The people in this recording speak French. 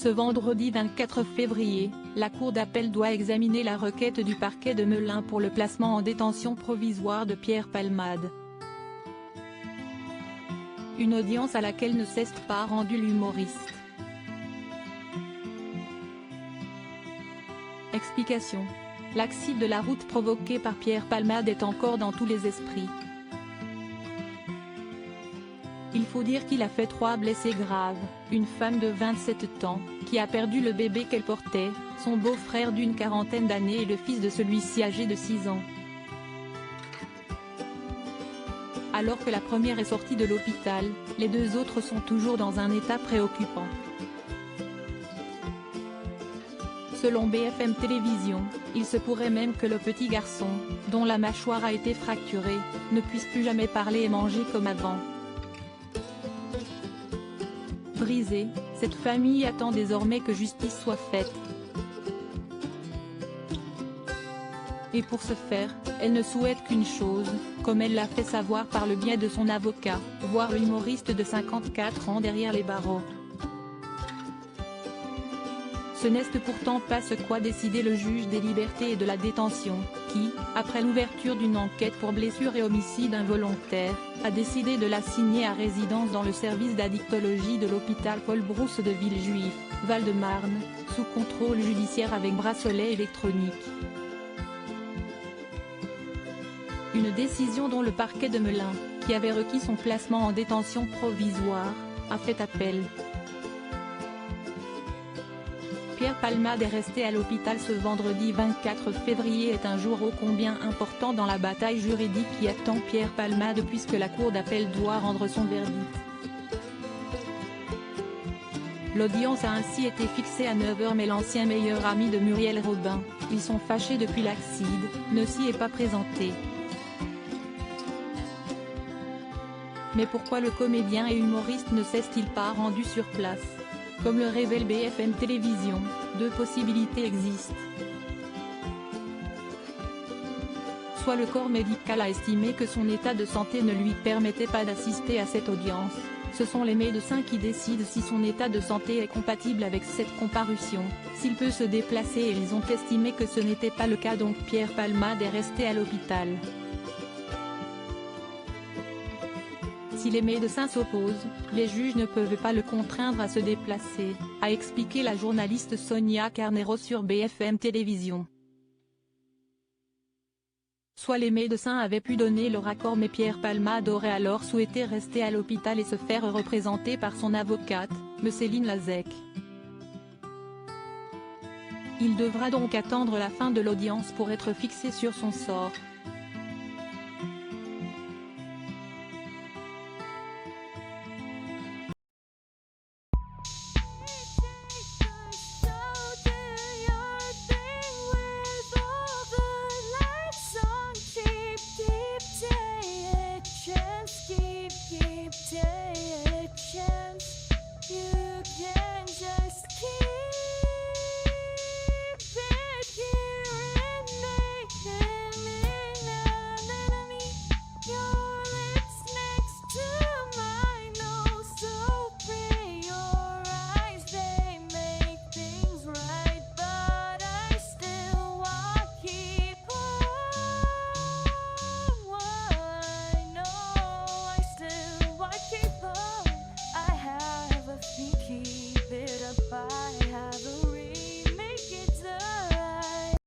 Ce vendredi 24 février, la Cour d'appel doit examiner la requête du parquet de Melun pour le placement en détention provisoire de Pierre Palmade. Une audience à laquelle ne s'est pas rendu l'humoriste. Explication. L'accident de la route provoqué par Pierre Palmade est encore dans tous les esprits. Il faut dire qu'il a fait 3 blessés graves, une femme de 27 ans, qui a perdu le bébé qu'elle portait, son beau-frère d'une quarantaine d'années et le fils de celui-ci âgé de 6 ans. Alors que la première est sortie de l'hôpital, les 2 autres sont toujours dans un état préoccupant. Selon BFM Télévision, il se pourrait même que le petit garçon, dont la mâchoire a été fracturée, ne puisse plus jamais parler et manger comme avant. Brisée, cette famille attend désormais que justice soit faite. Et pour ce faire, elle ne souhaite qu'une chose, comme elle l'a fait savoir par le biais de son avocat, voir l'humoriste de 54 ans derrière les barreaux. Ce n'est pourtant pas ce qu'a décidé le juge des libertés et de la détention, qui, après l'ouverture d'une enquête pour blessure et homicide involontaire, a décidé de l'assigner à résidence dans le service d'addictologie de l'hôpital Paul Brousse de Villejuif, Val-de-Marne, sous contrôle judiciaire avec bracelet électronique. Une décision dont le parquet de Melun, qui avait requis son placement en détention provisoire, a fait appel. Pierre Palmade est resté à l'hôpital ce vendredi 24 février est un jour ô combien important dans la bataille juridique qui attend Pierre Palmade puisque la Cour d'appel doit rendre son verdict. L'audience a ainsi été fixée à 9 h mais l'ancien meilleur ami de Muriel Robin, ils sont fâchés depuis l'accident, ne s'y est pas présenté. Mais pourquoi le comédien et humoriste ne s'est-il pas rendu sur place? Comme le révèle BFM Télévision, 2 possibilités existent. Soit le corps médical a estimé que son état de santé ne lui permettait pas d'assister à cette audience, ce sont les médecins qui décident si son état de santé est compatible avec cette comparution, s'il peut se déplacer et ils ont estimé que ce n'était pas le cas donc Pierre Palmade est resté à l'hôpital. Si les médecins s'opposent, les juges ne peuvent pas le contraindre à se déplacer, a expliqué la journaliste Sonia Carneiro sur BFM Télévision. Soit les médecins avaient pu donner leur accord mais Pierre Palmade aurait alors souhaité rester à l'hôpital et se faire représenter par son avocate, Céline Lazec. Il devra donc attendre la fin de l'audience pour être fixé sur son sort.